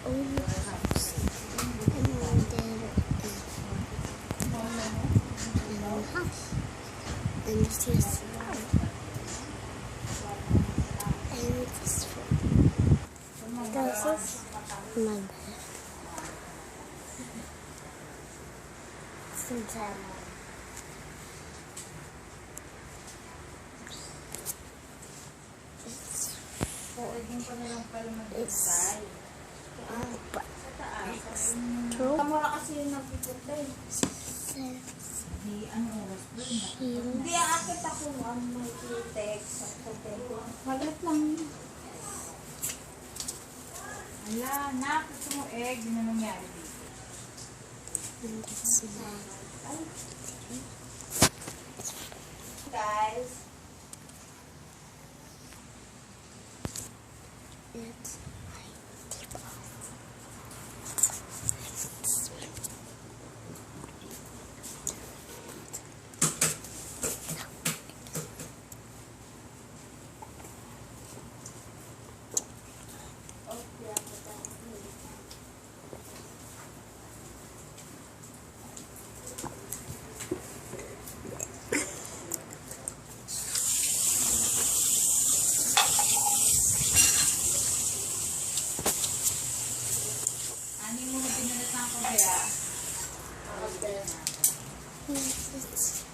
own house. And then house. And this is and this is my bed. Sometimes. It's Kamura kasi yung nagpiputla eh. Hindi, akit ako may text sa hotel. Magat lang. Ala, nakita mo egg, yun na nangyari dito. Guys. It's my table. Ani mo na pinalit na ako kaya? Yes, it's